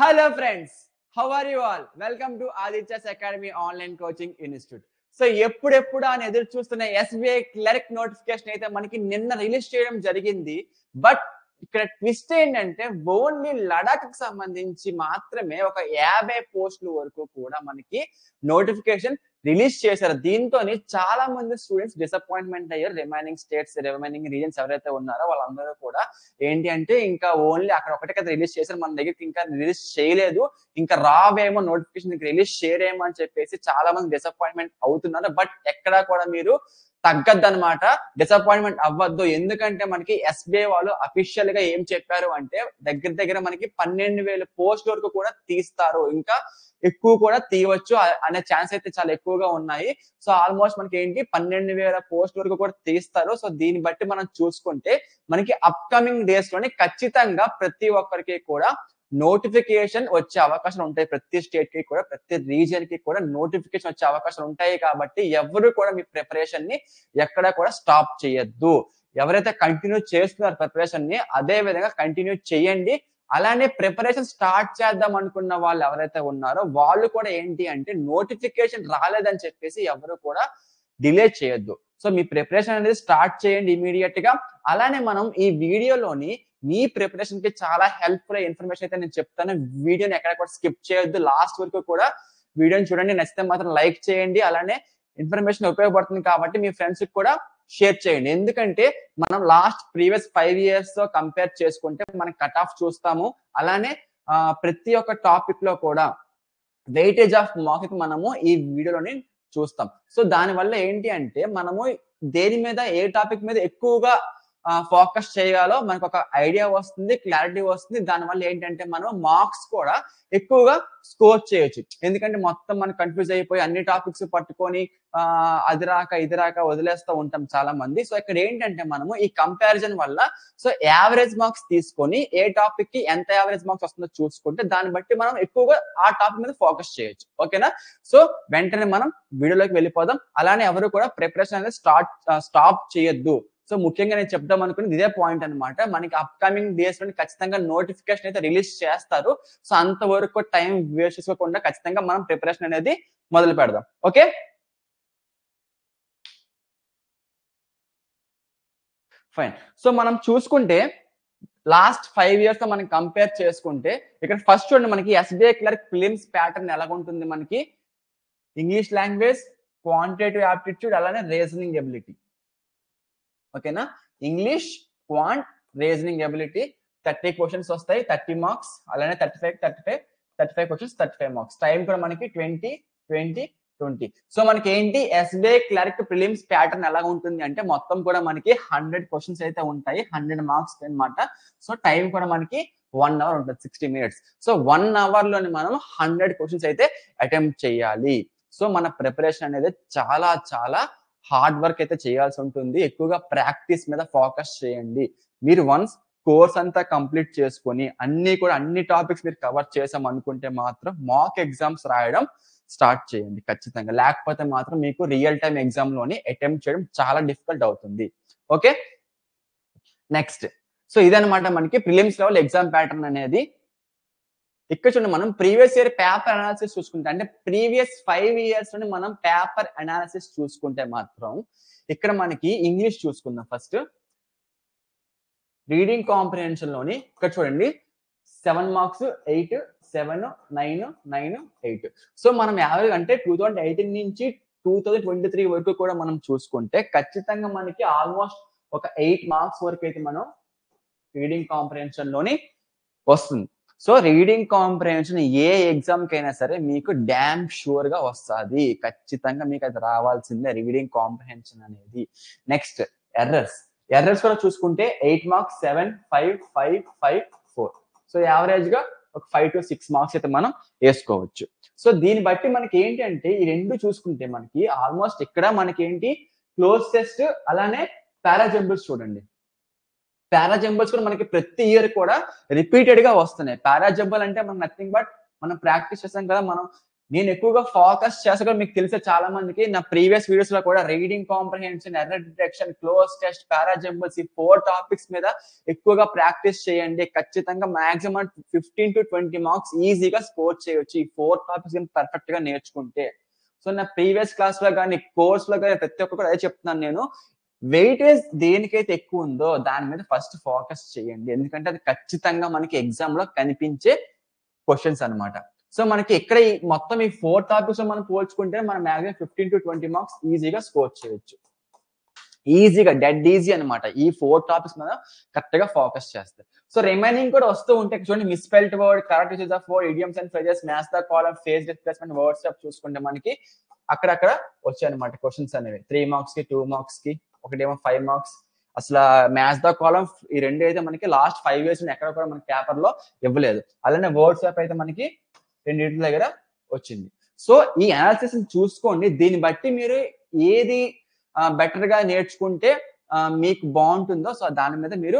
Hello friends, how are you all? Welcome to Aditya's Academy Online Coaching Institute. So ఎప్పుడెప్పుడు అని ఎదురు చూస్తున్న SBI clerk notification అయితే మనకి నిన్న రిలీజ్ చేయడం జరిగింది. బట్ ఇక్కడ ట్విస్ట్ ఏంటంటే ఓన్లీ లడాక్ కి సంబంధించి మాత్రమే ఒక 50 పోస్టుల వరకు కూడా మనకి నోటిఫికేషన్ రిలీజ్ చేశారు. దీంతో చాలా మంది స్టూడెంట్స్ డిసప్పాయింట్మెంట్ అయ్యారు. రిమైనింగ్ స్టేట్స్, రిమైనింగ్ రీజన్స్ ఎవరైతే ఉన్నారో వాళ్ళందరూ కూడా ఏంటి అంటే ఇంకా ఓన్లీ అక్కడ ఒకటే కదా రిలీజ్ చేశారు, మన దగ్గరికి ఇంకా రిలీజ్ చేయలేదు, ఇంకా రావేమో నోటిఫికేషన్ రిలీజ్ చేయరేమో అని చెప్పేసి చాలా మంది డిసప్పాయింట్మెంట్ అవుతున్నారు. బట్ ఎక్కడా కూడా మీరు తగ్గద్దనమాట, డిసప్పాయింట్మెంట్ అవ్వద్దు. ఎందుకంటే మనకి ఎస్బీఐ వాళ్ళు అఫీషియల్ గా ఏం చెప్పారు అంటే దగ్గర మనకి 12,000 పోస్ట్ వరకు కూడా తీస్తారు, ఇంకా ఎక్కువ కూడా తీయవచ్చు అనే ఛాన్స్ అయితే చాలా ఎక్కువగా ఉన్నాయి. సో ఆల్మోస్ట్ మనకి ఏంటి 12,000 పోస్ట్ వరకు కూడా తీస్తారు. సో దీన్ని బట్టి మనం చూసుకుంటే మనకి అప్కమింగ్ డేస్ లోని ఖచ్చితంగా ప్రతి ఒక్కరికి కూడా నోటిఫికేషన్ వచ్చే అవకాశాలు ఉంటాయి. ప్రతి స్టేట్ కి కూడా, ప్రతి రీజియన్ కి కూడా నోటిఫికేషన్ వచ్చే అవకాశాలు ఉంటాయి. కాబట్టి ఎవరు కూడా మీ ప్రిపరేషన్ ని ఎక్కడ కూడా స్టాప్ చేయొద్దు. ఎవరైతే కంటిన్యూ చేస్తున్నారు ప్రిపరేషన్ ని అదే విధంగా కంటిన్యూ చేయండి. అలానే ప్రిపరేషన్ స్టార్ట్ చేద్దాం అనుకున్న వాళ్ళు ఎవరైతే ఉన్నారో వాళ్ళు కూడా ఏంటి అంటే నోటిఫికేషన్ రాలేదని చెప్పేసి ఎవరు కూడా డిలే చేయొద్దు. సో మీ ప్రిపరేషన్ అనేది స్టార్ట్ చేయండి ఇమీడియట్ గా. అలానే మనం ఈ వీడియోలోని మీ ప్రిపరేషన్ కి చాలా హెల్ప్ఫుల్ ఇన్ఫర్మేషన్ అయితే నేను చెప్తాను. వీడియోని ఎక్కడ కూడా స్కిప్ చేయొద్దు, లాస్ట్ వరకు కూడా వీడియోని చూడండి. నచ్చితే మాత్రం లైక్ చేయండి. అలానే ఇన్ఫర్మేషన్ ఉపయోగపడుతుంది కాబట్టి మీ ఫ్రెండ్స్ కి కూడా షేర్ చేయండి. ఎందుకంటే మనం ప్రీవియస్ 5 years తో కంపేర్ చేసుకుంటే మనం కట్ ఆఫ్ చూస్తాము. అలానే ప్రతి ఒక్క టాపిక్ లో కూడా వెయిటేజ్ ఆఫ్ మార్క్ మనము ఈ వీడియోలోని చూస్తాం. సో దాని వల్ల ఏంటి అంటే మనము దేని మీద, ఏ టాపిక్ మీద ఎక్కువగా ఫోకస్ చేయాలో మనకు ఒక ఐడియా వస్తుంది, క్లారిటీ వస్తుంది. దానివల్ల ఏంటంటే మనం మార్క్స్ కూడా ఎక్కువగా స్కోర్ చేయొచ్చు. ఎందుకంటే మొత్తం మనం కన్ఫ్యూజ్ అయిపోయి అన్ని టాపిక్స్ పట్టుకొని అది రాక ఇది రాక వదిలేస్తూ ఉంటాం చాలా మంది. సో ఇక్కడ ఏంటంటే మనము ఈ కంపారిజన్ వల్ల సో యావరేజ్ మార్క్స్ తీసుకొని ఏ టాపిక్ కి ఎంత యావరేజ్ మార్క్స్ వస్తుందో చూసుకుంటే దాన్ని బట్టి మనం ఎక్కువగా ఆ టాపిక్ మీద ఫోకస్ చేయొచ్చు. ఓకేనా? సో వెంటనే మనం వీడియోలోకి వెళ్ళిపోదాం. అలానే ఎవరు కూడా ప్రిపరేషన్ అనేది స్టాప్ చేయొద్దు. సో ముఖ్యంగా నేను చెప్దాం అనుకున్నది ఇదే పాయింట్ అనమాట. మనకి అప్కమింగ్ డేస్ లో ఖచ్చితంగా నోటిఫికేషన్ అయితే రిలీజ్ చేస్తారు. సో అంతవరకు టైం వేస్ట్ చేసుకోకుండా ఖచ్చితంగా మనం ప్రిపరేషన్ అనేది మొదలు పెడదాం. Okay, fine. సో మనం చూసుకుంటే లాస్ట్ 5 years తో మనం కంపేర్ చేసుకుంటే ఇక్కడ ఫస్ట్ చూడండి, మనకి ఎస్బీఐ క్లర్క్ ప్రిలిమ్స్ ప్యాటర్న్ ఎలాగుంటుంది. మనకి ఇంగ్లీష్ లాంగ్వేజ్, క్వాంటిటేటివ్ యాప్టిట్యూడ్, అలానే రీజనింగ్ ఎబిలిటీ. ఓకేనా? English, quant, reasoning ability 30 questions వస్తాయి, 30 మార్క్స్. అలానే 35 క్వశ్చన్స్, 35 మార్క్స్. టైం కూడా మనకి 20. సో మనకి ఏంటి ఎస్బీఐ క్లర్క్ ప్రిలిమ్స్ ప్యాటర్న్ ఎలా ఉంటుంది అంటే మొత్తం కూడా మనకి 100 క్వశ్చన్స్ అయితే ఉంటాయి, 100 మార్క్స్ అన్నమాట. సో టైం కూడా మనకి 1 hour ఉంటుంది, 60 minutes. సో 1 hour లోని మనం 100 క్వశ్చన్స్ అయితే అటెంప్ట్ చేయాలి. సో మన ప్రిపరేషన్ అనేది చాలా చాలా హార్డ్ వర్క్ అయితే చేయాల్సి ఉంటుంది. ఎక్కువగా ప్రాక్టీస్ మీద ఫోకస్ చేయండి. మీరు వన్స్ కోర్స్ అంతా కంప్లీట్ చేసుకొని అన్ని టాపిక్స్ మీరు కవర్ చేసాం అనుకుంటే మాత్రం మాక్ ఎగ్జామ్స్ రాయడం స్టార్ట్ చేయండి ఖచ్చితంగా. లేకపోతే మాత్రం మీకు రియల్ టైమ్ ఎగ్జామ్ లోని అటెంప్ట్ చేయడం చాలా డిఫికల్ట్ అవుతుంది. Okay, next. సో ఇదనమాట మనకి ప్రిలిమ్స్ లెవెల్ ఎగ్జామ్ ప్యాటర్న్ అనేది. ఇక్కడ చూడండి, మనం ప్రీవియస్ ఇయర్ పేపర్ అనాలిసిస్ చూసుకుంటే అంటే ప్రీవియస్ 5 years లోని మనం పేపర్ అనాలిసిస్ చూసుకుంటే మాత్రం ఇక్కడ మనకి ఇంగ్లీష్ చూసుకుందాం. ఫస్ట్ రీడింగ్ కాంప్రిహెన్షన్ లోని ఇక్కడ చూడండి 7 మార్క్స్, 8, 7, 9, 9, 8. సో మనం యావరేజ్ అంటే 2018 నుంచి 2023 వరకు కూడా మనం చూసుకుంటే ఖచ్చితంగా మనకి ఆల్మోస్ట్ ఒక 8 మార్క్స్ వరకు అయితే మనం రీడింగ్ కాంప్రిహెన్షన్ లోని వస్తుంది. సో రీడింగ్ కాంప్రిహెన్షన్ ఏ ఎగ్జామ్ కైనా సరే మీకు డ్యామ్ షూర్ గా వస్తుంది. ఖచ్చితంగా మీకు అది రావాల్సిందే రీడింగ్ కాంప్రిహెన్షన్ అనేది. నెక్స్ట్ ఎర్రర్స్ కూడా చూసుకుంటే 8 మార్క్స్, 7, 5, 5, 5, 4. సో యావరేజ్ గా ఒక 5 to 6 మార్క్స్ అయితే మనం వేసుకోవచ్చు. సో దీన్ని బట్టి మనకి ఏంటి అంటే ఈ రెండు చూసుకుంటే మనకి ఆల్మోస్ట్ ఇక్కడ మనకి ఏంటి క్లోజ్ టెస్ట్, అలానే పారాజంబుల్స్ చూడండి. పారాజంబుల్స్ కూడా మనకి ప్రతి ఇయర్ కూడా రిపీటెడ్ గా వస్తున్నాయి. పారాజంబుల్ అంటే మనం నథింగ్ బట్ మనం ప్రాక్టీస్ చేస్తాం కదా, మనం నేను ఎక్కువగా ఫోకస్ చేస్తా, మీకు తెలిసే చాలా మందికి నా ప్రీవియస్ వీడియోస్ లో కూడా reading comprehension, error detection, cloze test, parajumbles, ఈ 4 టాపిక్స్ మీద ఎక్కువగా ప్రాక్టీస్ చేయండి. ఖచ్చితంగా మాక్సిమం 15 to 20 మార్క్స్ ఈజీగా స్కోర్ చేయొచ్చు ఈ 4 టాపిక్స్ పర్ఫెక్ట్ గా నేర్చుకుంటే. సో నా ప్రీవియస్ క్లాస్ లో కానీ కోర్స్ లో కానీ ప్రతి ఒక్కరు అదే చెప్తున్నాను నేను. వెయిటేజ్ దేనికైతే ఎక్కువ ఉందో దాని మీద ఫస్ట్ ఫోకస్ చేయండి, ఎందుకంటే అది ఖచ్చితంగా మనకి ఎగ్జామ్ లో కనిపించే క్వశ్చన్స్ అన్నమాట. సో మనకి ఇక్కడ మొత్తం ఈ 4 టాపిక్స్ మనం పోల్చుకుంటే మనం మాక్సిమం 15 to 20 మార్క్స్ ఈజీగా స్కోర్ చేయొచ్చు. ఈజీగా, డెడ్ ఈజీ అనమాట. ఈ 4 టాపిక్స్ మీద కరెక్ట్ గా ఫోకస్ చేస్తే. సో రిమైనింగ్ కూడా వస్తూ ఉంటాయి చూడండి. Misspelled word, correct usage of word, idioms and phrases, match the column, face displacement, word step చూసుకుంటే మనకి అక్కడక్కడ వచ్చాయి అనమాట క్వశ్చన్స్ అనేవి. 3 మార్క్స్ కి, 2 మార్క్స్ కి, ఒకటేమో 5 మార్క్స్. అసలు మ్యాచ్ ద కాలమ్ ఈ రెండు అయితే మనకి లాస్ట్ 5 years ఎక్కడ కూడా మనకి పేపర్ లో ఇవ్వలేదు. అలానే వర్డ్ స్టెప్ అయితే మనకి రెండింటి దగ్గర వచ్చింది. సో ఈ అనాలిసిస్ చూసుకోండి. దీన్ని బట్టి మీరు ఏది బెటర్ గా నేర్చుకుంటే మీకు బాగుంటుందో సో దాని మీద మీరు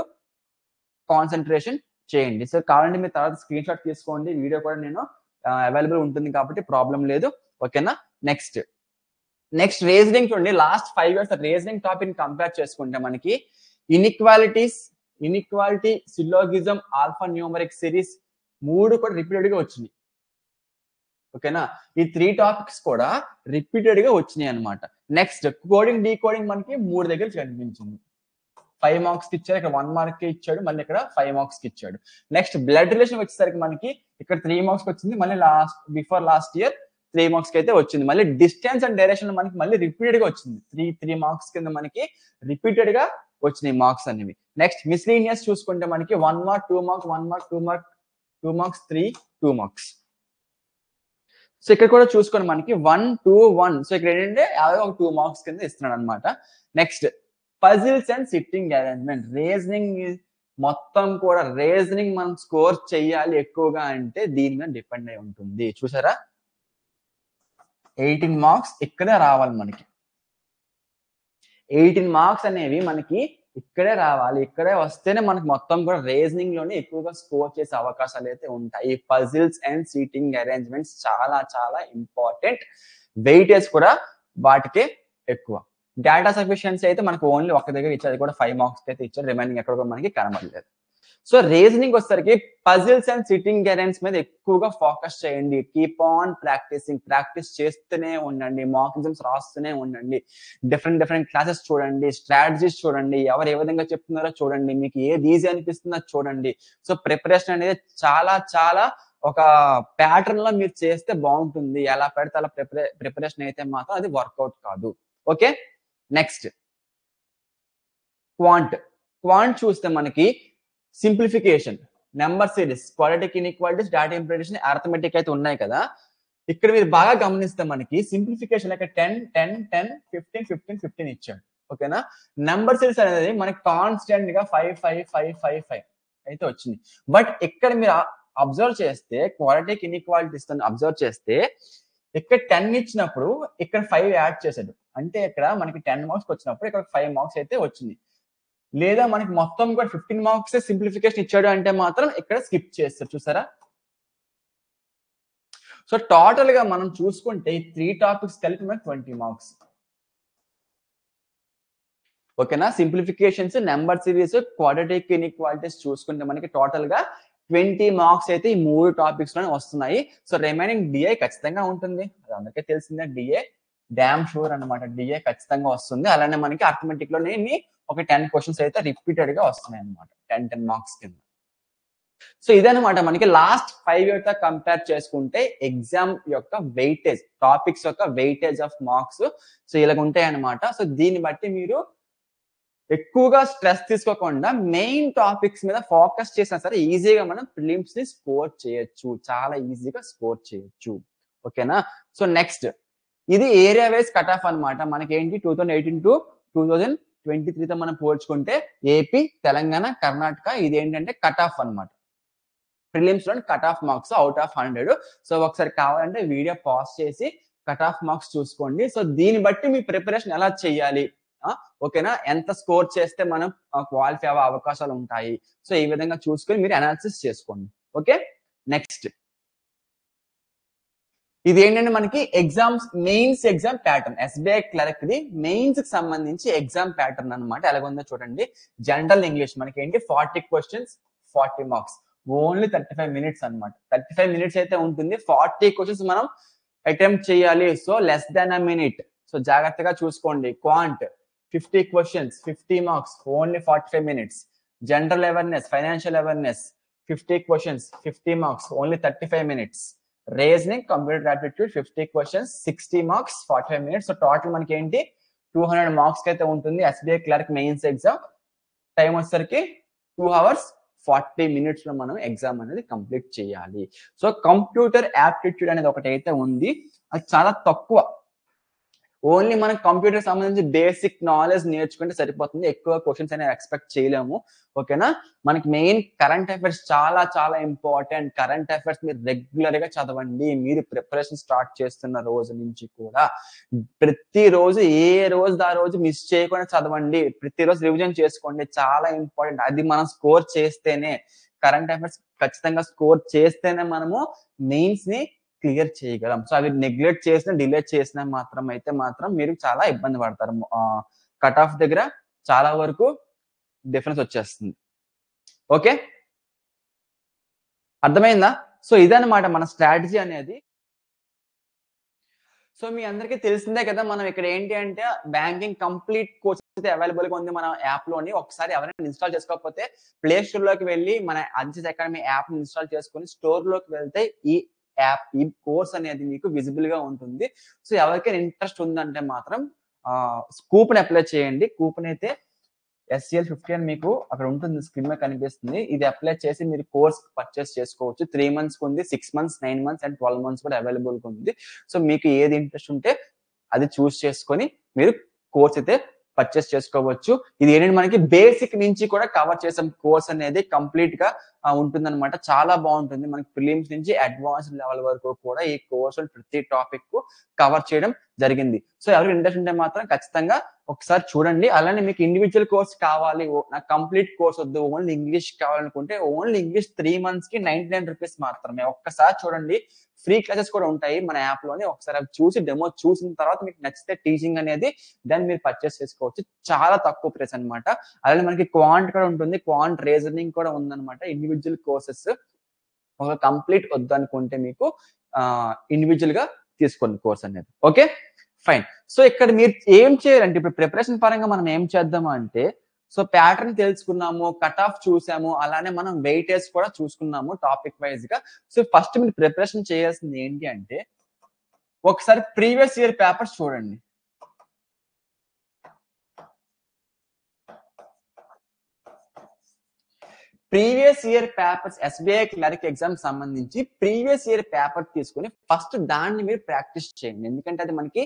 కాన్సన్ట్రేషన్ చేయండి. సో కావాలంటే మీరు తర్వాత స్క్రీన్ షాట్ తీసుకోండి. వీడియో కూడా నేను అవైలబుల్ ఉంటుంది కాబట్టి ప్రాబ్లం లేదు. ఓకేనా. నెక్స్ట్ రీజనింగ్ చూడండి. Last 5 years reasoning topic compare చేసుకుంటే మనకి ఇన్ఈక్వాలిటీ, సిలోగిజం, ఆల్ఫా న్యూమరిక్ సిరీస్ 3 కూడా రిపీటెడ్ గా వచ్చినాయి. ఓకేనా. ఈ 3 టాపిక్స్ కూడా రిపీటెడ్ గా వచ్చినాయి అనమాట. నెక్స్ట్ కోడింగ్, డీకోడింగ్ మనకి 3 దగ్గర కనిపించింది. 5 మార్క్స్ కి ఇచ్చాడు, ఇక్కడ 1 మార్క్ ఇచ్చాడు, మళ్ళీ ఇక్కడ 5 మార్క్స్ కి ఇచ్చాడు. నెక్స్ట్ బ్లడ్ రిలేషన్ వచ్చేసరికి మనకి ఇక్కడ 3 మార్క్స్ వచ్చింది, మళ్ళీ బిఫోర్ లాస్ట్ ఇయర్ 3 మార్క్స్ కి అయితే వచ్చింది. మళ్ళీ డిస్టెన్స్ అండ్ డైరెక్షన్ మనకి మళ్ళీ రిపీటెడ్ గా వచ్చింది. 3 మార్క్స్ కింద మనకి రిపీటెడ్ గా వచ్చినాయి మార్క్స్ అనేవి. నెక్స్ట్ మిస్లీనియస్ చూసుకుంటే మనకి 1 mark, 2 mark, 1 mark, 2 mark, 2 marks, 3, 2 marks. So ఇక్కడ కూడా చూసుకోండి మనకి 1, 2, 1. సో ఇక్కడ ఏంటంటే ఒక 2 మార్క్స్ కింద ఇస్తున్నాడు అనమాట. Next puzzles and sitting arrangement. Reasoning మొత్తం కూడా రీజనింగ్ మనం స్కోర్ చేయాలి ఎక్కువగా అంటే దీని మీద డిపెండ్ అయి ఉంటుంది. చూసారా 18 మార్క్స్ ఇక్కడే రావాలి మనకి. 18 మార్క్స్ అనేవి మనకి ఇక్కడే రావాలి. ఇక్కడే వస్తేనే మనకి మొత్తం కూడా రీజనింగ్ లోనే ఎక్కువగా స్కోర్ చేసే అవకాశాలు అయితే ఉంటాయి. పజిల్స్ అండ్ సీటింగ్ అరేంజ్మెంట్స్ చాలా చాలా ఇంపార్టెంట్. వెయిటేజ్ కూడా వాటికే ఎక్కువ. డేటా సఫిషియన్సీ అయితే మనకు ఓన్లీ ఒక దగ్గర ఇచ్చారు, అది కూడా 5 మార్క్స్ అయితే ఇచ్చారు. రిమైనింగ్ ఎక్కడ కూడా మనకి కనబడలేదు. సో రీజనింగ్ వచ్చేసరికి పజిల్స్ అండ్ సిట్టింగ్ అరేంజ్ మీద ఎక్కువగా ఫోకస్ చేయండి. Keep on practising. ప్రాక్టీస్ చేస్తూనే ఉండండి. మాక్ ఎగ్జామ్స్ రాస్తూనే ఉండండి. డిఫరెంట్ క్లాసెస్ చూడండి, స్ట్రాటజీస్ చూడండి, ఎవరు ఏ విధంగా చెప్తున్నారో చూడండి, మీకు ఏది ఈజీ అనిపిస్తుందో చూడండి. సో ప్రిపరేషన్ అనేది చాలా చాలా ఒక ప్యాటర్న్ లో మీరు చేస్తే బాగుంటుంది. ఎలా పెడితే అలా ప్రిపరేషన్ అయితే మాత్రం అది వర్కౌట్ కాదు. ఓకే. నెక్స్ట్ క్వాంట్ చూస్తే మనకి simplification, number series, quadratic inequalities, data implementation, arithmetic అయితే ఉన్నాయి కదా. ఇక్కడ మీరు బాగా గమనిస్తే మనకి సింప్లిఫికేషన్ ఇక్కడ 10, 10, 10, 15, 15, 15 ఇచ్చాడు. ఓకేనా. నెంబర్ సిరీస్ అనేది మనకి కాన్స్టెంట్ గా 5, 5, 5, 5, 5 అయితే వచ్చింది. బట్ ఇక్కడ మీరు అబ్జర్వ్ చేస్తే క్వాడ్రాటిక్ ఇన్ఈక్వాలిటీస్ అబ్జర్వ్ చేస్తే ఇక్కడ 10 ఇచ్చినప్పుడు ఇక్కడ 5 యాడ్ చేశాడు. అంటే ఇక్కడ మనకి 10 మార్క్స్ వచ్చినప్పుడు ఇక్కడ 5 మార్క్స్ అయితే వచ్చింది. లేదా మనకి మొత్తం కూడా 15 మార్క్స్ సింప్లిఫికేషన్ ఇచ్చాడు అంటే మాత్రం ఇక్కడ స్కిప్ చేస్తారు. చూసారా. సో టోటల్ గా మనం చూసుకుంటే 3 టాపిక్స్ కలిపి మనకి 20 మార్క్స్. ఓకేనా. Simplifications, number series, quadratic inequalities చూసుకుంటే మనకి టోటల్ గా 20 మార్క్స్ అయితే ఈ 3 టాపిక్స్ లోనే వస్తున్నాయి. సో రిమైనింగ్ డిఏ ఖచ్చితంగా ఉంటుంది, అది అందరికీ తెలిసిందే. డిఏ డామ్ షూర్ అనమాట. డిఏ ఖచ్చితంగా వస్తుంది. అలానే మనకి అర్థమెటిక్ లో ఒక 10 క్వశ్చన్స్ అయితే రిపీటెడ్ గా వస్తున్నాయి అనమాట, 10 మార్క్స్ కింద. సో ఇదనమాట మనకి లాస్ట్ 5 years తో కంపేర్ చేసుకుంటే ఎగ్జామ్ యొక్క వెయిటేజ్, టాపిక్స్ యొక్క వెయిటేజ్ ఆఫ్ మార్క్స్ సో ఇలాగ ఉంటాయి అనమాట. సో దీన్ని బట్టి మీరు ఎక్కువగా స్ట్రెస్ తీసుకోకుండా మెయిన్ టాపిక్స్ మీద ఫోకస్ చేసినా సరే ఈజీగా మనం ప్రిలిమ్స్ ని స్కోర్ చేయొచ్చు, చాలా ఈజీగా స్కోర్ చేయొచ్చు. ఓకేనా. సో నెక్స్ట్ ఇది ఏరియా వైజ్ కట్ ఆఫ్ అనమాట. మనకి ఏంటి 2018 to 2023 తో మనం పోల్చుకుంటే ఏపీ, తెలంగాణ, కర్ణాటక ఇది ఏంటంటే కట్ ఆఫ్ అనమాట. ప్రిలిమ్స్ లో cut off marks out of 100. So ఒకసారి కావాలంటే వీడియో పాజ్ చేసి కట్ ఆఫ్ మార్క్స్ చూసుకోండి. సో దీన్ని బట్టి మీ ప్రిపరేషన్ ఎలా చేయాలి, ఓకేనా, ఎంత స్కోర్ చేస్తే మనం క్వాలిఫై అవ్వే అవకాశాలు ఉంటాయి. సో ఈ విధంగా చూసుకొని మీరు అనాలిసిస్ చేసుకోండి. ఓకే. నెక్స్ట్ ఇది ఏంటంటే మనకి exams mains exam pattern, SBI clerk the mains కి సంబంధించి ఎగ్జామ్ ప్యాటర్న్ అనమాట. ఎలాగుందో చూడండి. జనరల్ ఇంగ్లీష్ మనకి ఏంటి 40 క్వశ్చన్స్ 40 మార్క్స్, ఓన్లీ 35 మినిట్స్ అనమాట. 35 మినిట్స్ అయితే ఉంటుంది. 40 క్వశ్చన్స్ మనం అటెంప్ట్ చేయాలి. So less than a minute. So జాగ్రత్తగా చూసుకోండి. Quant 50 questions 50 marks, only 45 minutes. General awareness, financial awareness 50 questions 50 marks, only 35 minutes. Reasoning, computer aptitude 50 questions 60 marks 45 minutes. So total మనకి ఏంటి 200 marks అయితే ఉంటుంది SBI clerk mains exam. Time వచ్చేసరికి 2 hours 40 minutes లో మనం exam అనేది కంప్లీట్ చేయాలి. So computer aptitude అనేది ఒకటి అయితే ఉంది, అది చాలా తక్కువ. ఓన్లీ మనం కంప్యూటర్ సంబంధించి బేసిక్ నాలెడ్జ్ నేర్చుకుంటే సరిపోతుంది. ఎక్కువ క్వశ్చన్స్ అనేది ఎక్స్పెక్ట్ చేయలేము. ఓకేనా. మనకి మెయిన్ కరెంట్ అఫైర్స్ చాలా చాలా ఇంపార్టెంట్. కరెంట్ అఫైర్స్ మీరు రెగ్యులర్ గా చదవండి. మీరు ప్రిపరేషన్ స్టార్ట్ చేస్తున్న రోజు నుంచి కూడా ప్రతిరోజు ఏ రోజు ఆ రోజు మిస్ చేయకుండా చదవండి. ప్రతిరోజు రివిజన్ చేసుకోండి. చాలా ఇంపార్టెంట్. అది మనం స్కోర్ చేస్తేనే, కరెంట్ అఫైర్స్ ఖచ్చితంగా స్కోర్ చేస్తేనే మనము మెయిన్స్ ని క్లియర్ చేయగలం. సో అవి నెగ్లెక్ట్ చేసిన, డిలే చేసిన మాత్రం మీరు చాలా ఇబ్బంది పడతారు. కట్ ఆఫ్ దగ్గర చాలా వరకు డిఫరెన్స్ వచ్చేస్తుంది. ఓకే, అర్థమైందా? సో ఇదన్నమాట మన స్ట్రాటజీ అనేది. సో మీ అందరికీ తెలిసిందే కదా, మనం ఇక్కడ ఏంటి అంటే బ్యాంకింగ్ కంప్లీట్ కోర్స్ అయితే అవైలబుల్ గా ఉంది మన యాప్ లోని. ఒకసారి ఎవరైనా ఇన్స్టాల్ చేసుకోకపోతే ప్లే స్టోర్ లోకి వెళ్ళి మన ఆదిత్య అకాడమీ యాప్ ఇన్స్టాల్ చేసుకొని స్టోర్ లోకి వెళ్తే ఈ యాప్, ఈ కోర్స్ అనేది మీకు విజిబుల్ గా ఉంటుంది. సో ఎవరికైనా ఇంట్రెస్ట్ ఉందంటే మాత్రం కూపన్ అప్లై చేయండి. కూపన్ అయితే SCL50 అని మీకు అక్కడ ఉంటుంది, స్క్రీన్ మీద కనిపిస్తుంది. ఇది అప్లై చేసి మీరు కోర్స్ పర్చేస్ చేసుకోవచ్చు. 3 months ఉంది, 6 months, 9 months అండ్ 12 months కూడా అవైలబుల్ గా ఉంది. సో మీకు ఏది ఇంట్రెస్ట్ ఉంటే అది చూస్ చేసుకొని మీరు కోర్స్ అయితే పర్చేస్ చేసుకోవచ్చు. ఇది ఏంటంటే మనకి బేసిక్ నుంచి కూడా కవర్ చేసే కోర్స్ అనేది కంప్లీట్ గా ఉంటుందన్నమాట. చాలా బాగుంటుంది. మనకి ప్రిలిమ్స్ నుంచి అడ్వాన్స్డ్ లెవెల్ వరకు కూడా ఈ కోర్స్ ప్రతి టాపిక్ కు కవర్ చేయడం జరిగింది. సో ఎవరికి ఇంట్రెస్ట్ ఉంటే మాత్రం ఖచ్చితంగా ఒకసారి చూడండి. అలానే మీకు ఇండివిజువల్ కోర్స్ కావాలి, నాకు కంప్లీట్ కోర్స్ వద్దు, ఓన్లీ ఇంగ్లీష్ కావాలనుకుంటే ఓన్లీ ఇంగ్లీష్ 3 months కి 99 rupees మాత్రమే. ఒక్కసారి చూడండి. ఫ్రీ క్లాసెస్ కూడా ఉంటాయి మన యాప్ లోని. ఒకసారి అవి చూసి డెమో చూసిన తర్వాత మీకు నచ్చితే టీచింగ్ అనేది దాన్ని మీరు పర్చేస్ చేసుకోవచ్చు. చాలా తక్కువ ప్రైస్ అనమాట. అలానే మనకి క్వాంట్ కూడా ఉంటుంది, క్వాంట్ రీజనింగ్ కూడా ఉందన్నమాట. ఇండివిజువల్ కోర్సెస్ ఒక కంప్లీట్ వద్దు అనుకుంటే మీకు ఇండివిజువల్ గా తీసుకోండి కోర్స్ అనేది. Okay fine. సో ఇక్కడ మీరు ఏం చేయాలంటే ఇప్పుడు ప్రిపరేషన్ పరంగా మనం ఏం చేద్దాము అంటే, సో ప్యాటర్న్ తెలుసుకున్నాము, కట్ ఆఫ్ చూసాము, అలానే మనం వెయిటేజ్ కూడా చూసుకున్నాము టాపిక్ వైజ్ గా. సో ఫస్ట్ మీరు ప్రిపరేషన్ చేయాల్సింది ఏంటి అంటే ఒకసారి ప్రీవియస్ ఇయర్ పేపర్స్ చూడండి. Previous year papers SBI clerk exam సంబంధించి ప్రీవియస్ ఇయర్ పేపర్ తీసుకొని ఫస్ట్ దాన్ని మీరు ప్రాక్టీస్ చేయండి. ఎందుకంటే అది మనకి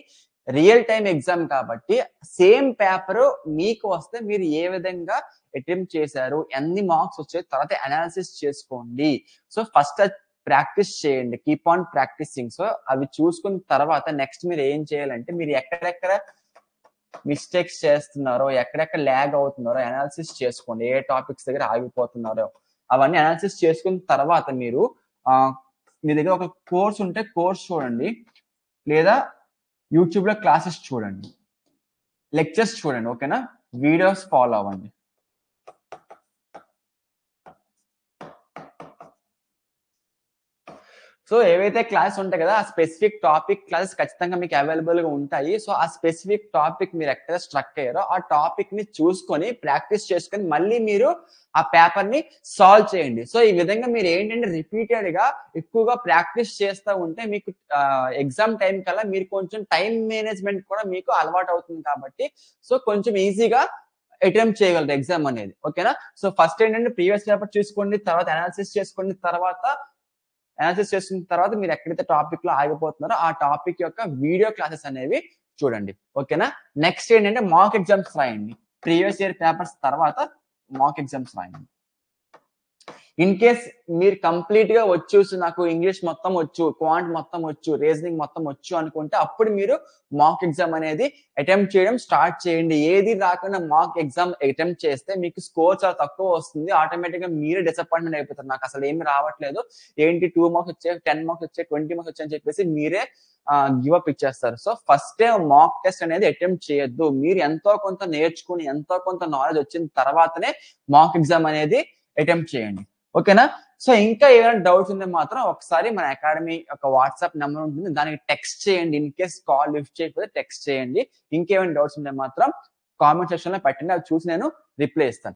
రియల్ టైం ఎగ్జామ్ కాబట్టి సేమ్ పేపర్ మీకు వస్తే మీరు ఏ విధంగా అటెంప్ట్ చేశారు, ఎన్ని మార్క్స్ వచ్చాయి తర్వాత అనాలిసిస్ చేసుకోండి. సో ఫస్ట్ ప్రాక్టీస్ చేయండి. Keep on practicing. సో అవి చూసుకున్న తర్వాత నెక్స్ట్ మీరు ఏం చేయాలంటే మీరు ఎక్కడెక్కడ మిస్టేక్స్ చేస్తున్నారో, ఎక్కడెక్కడ ల్యాగ్ అవుతున్నారో అనాలిసిస్ చేసుకోండి. ఏ టాపిక్స్ దగ్గర ఆగిపోతున్నారో అవన్నీ అనాలిసిస్ చేసుకున్న తర్వాత మీరు మీ దగ్గర ఒక కోర్స్ ఉంటే కోర్స్ చూడండి, లేదా యూట్యూబ్ లో క్లాసెస్ చూడండి, లెక్చర్స్ చూడండి. ఓకేనా, వీడియోస్ ఫాలో అవ్వండి. సో ఏవైతే క్లాస్ ఉంటాయి కదా ఆ స్పెసిఫిక్ టాపిక్ క్లాసెస్ ఖచ్చితంగా మీకు అవైలబుల్ గా ఉంటాయి. సో ఆ స్పెసిఫిక్ టాపిక్ మీరు ఎక్కడ స్ట్రక్ అయ్యారో ఆ టాపిక్ ని చూసుకొని ప్రాక్టీస్ చేసుకొని మళ్ళీ మీరు ఆ పేపర్ ని సాల్వ్ చేయండి. సో ఈ విధంగా మీరు ఏంటంటే రిపీటెడ్ గా ఎక్కువగా ప్రాక్టీస్ చేస్తూ ఉంటే మీకు ఎగ్జామ్ టైం కల్లా మీరు కొంచెం టైం మేనేజ్మెంట్ కూడా మీకు అలవాటు అవుతుంది కాబట్టి సో కొంచెం ఈజీగా అటెంప్ట్ చేయగలరు ఎగ్జామ్ అనేది. ఓకేనా. సో ఫస్ట్ ఏంటంటే ప్రీవియస్ పేపర్ చూసుకోండి, తర్వాత అనాలిసిస్ చేసుకోండి, తర్వాత అనాలిసిస్ చేసిన తర్వాత మీరు ఎక్కడైతే టాపిక్ లో ఆగిపోతున్నారో ఆ టాపిక్ యొక్క వీడియో క్లాసెస్ అనేవి చూడండి. ఓకేనా. నెక్స్ట్ ఏంటంటే మాక్ ఎగ్జామ్స్ రాయండి. ప్రీవియస్ ఇయర్ పేపర్స్ తర్వాత మాక్ ఎగ్జామ్స్ రాయండి. ఇన్ కేస్ మీరు కంప్లీట్ గా వచ్చేసి నాకు ఇంగ్లీష్ మొత్తం వచ్చు, క్వాంట్ మొత్తం వచ్చు, రీజనింగ్ మొత్తం వచ్చు అనుకుంటే అప్పుడు మీరు మాక్ ఎగ్జామ్ అనేది అటెంప్ట్ చేయడం స్టార్ట్ చేయండి. ఏది రాకుండా మాక్ ఎగ్జామ్ అటెంప్ట్ చేస్తే మీకు స్కోర్ చాలా తక్కువ వస్తుంది. ఆటోమేటిక్ గా మీరే డిసప్పాయింట్మెంట్ అయిపోతారు. నాకు అసలు ఏమి రావట్లేదు, ఏంటి 2 మార్క్స్ వచ్చాయి, 10 మార్క్స్ వచ్చాయి, 20 మార్క్స్ వచ్చాయని చెప్పేసి మీరే గివ్ అప్ ఇచ్చేస్తారు. సో ఫస్ట్ మాక్ టెస్ట్ అనేది అటెంప్ట్ చేయొద్దు. మీరు ఎంతో కొంత నేర్చుకుని ఎంతో కొంత నాలెడ్జ్ వచ్చిన తర్వాతనే మాక్ ఎగ్జామ్ అనేది అటెంప్ట్ చేయండి. ఓకేనా? సో ఇంకా ఏమైనా డౌట్స్ ఉంటే మాత్రం ఒకసారి మన అకాడమీ యొక్క వాట్సాప్ నెంబర్ ఉంటుంది, దానికి టెక్స్ట్ చేయండి. ఇన్ కేస్ కాల్ లిఫ్ట్ చేయకపోతే టెక్స్ట్ చేయండి. ఇంకేమైనా డౌట్స్ ఉంటే మాత్రం కామెంట్ సెక్షన్ లో పెట్టండి, అవి చూసి నేను రిప్లై ఇస్తాను.